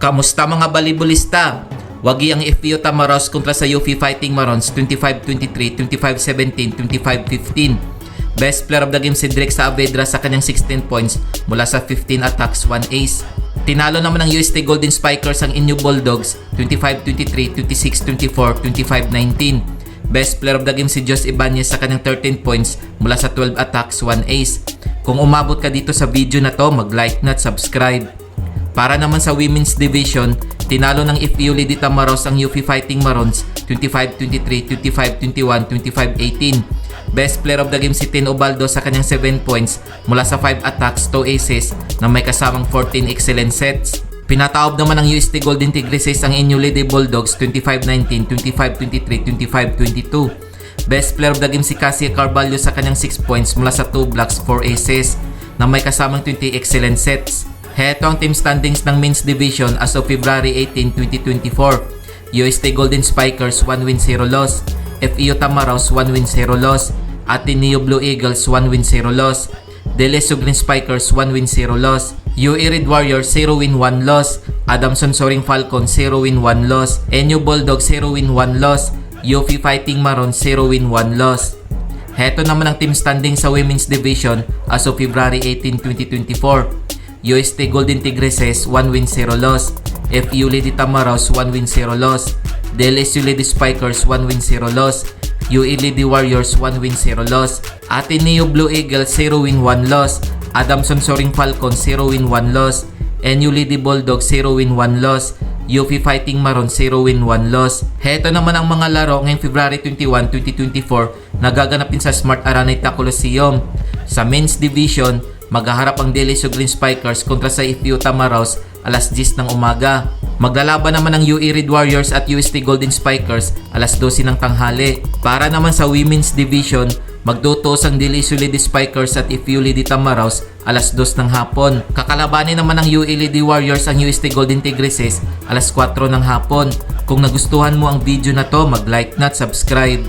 Kamusta mga balibulista? Wagi ang FPU Tamaros kontra sa UP Fighting Marons 25-23, 25-17, 25-15. Best player of the game si Drake Saavedra sa kanyang 16 points mula sa 15 attacks, 1 ace. Tinalo naman ng UST Golden Spikers ang Inyo Bulldogs 25-23, 26-24, 25-19. Best player of the game si Jos Ibanez sa kanyang 13 points mula sa 12 attacks, 1 ace. Kung umabot ka dito sa video na to, mag-like na at subscribe. Para naman sa Women's Division, tinalo ng FPU Lady Tamaros ang UP Fighting Marons 25-23, 25-21, 25-18. Best player of the game si Tin Ubaldo sa kanyang 7 points mula sa 5 attacks, 2 aces na may kasamang 14 excellent sets. Pinataob naman ng UST Golden Tigresses ang Inyo Lady Bulldogs 25-19, 25-23, 25-22. Best player of the game si Cassie Carvalho sa kanyang 6 points mula sa 2 blocks, 4 aces na may kasamang 20 excellent sets. Heto ang team standings ng Men's Division as of February 18, 2024. UST Golden Spikers 1 win 0 loss, FEU Tamaros 1 win 0 loss, Ateneo Blue Eagles 1 win 0 loss, Deleso Green Spikers 1 win 0 loss, UE Red Warriors 0 win 1 loss, Adamson Soaring Falcon 0 win 1 loss, Enyo Bulldogs 0 win 1 loss, UP Fighting Marons 0 win 1 loss. Heto naman ang team standing sa Women's Division as of February 18, 2024. UST Golden Tigresses 1 win 0 loss, FEU Lady Tamaros 1 win 0 loss, DLSU Lady Spikers 1 win 0 loss, UE Lady Warriors 1 win 0 loss, Ateneo Blue Eagles 0 win 1 loss, Adamson Soaring Falcon 0 win 1 loss, NU Lady Bulldogs 0 win 1 loss, UP Fighting Maroon 0 win 1 loss. Heto naman ang mga laro ngayong February 21, 2024 na gaganapin sa Smart Araneta Coliseum. Sa Men's Division, maghaharap ang Deleso Green Spikers kontra sa FPU Tamaros alas 10 ng umaga. Maglalaban naman ang UE Red Warriors at UST Golden Spikers alas 12 ng tanghali. Para naman sa Women's Division, magdutos ang Deleso Lady Spikers at FPU Lady Tamaros alas 2 ng hapon. Kakalabanin naman ng UE Lady Warriors ang UST Golden Tigresses alas 4 ng hapon. Kung nagustuhan mo ang video na to, mag-like na at subscribe.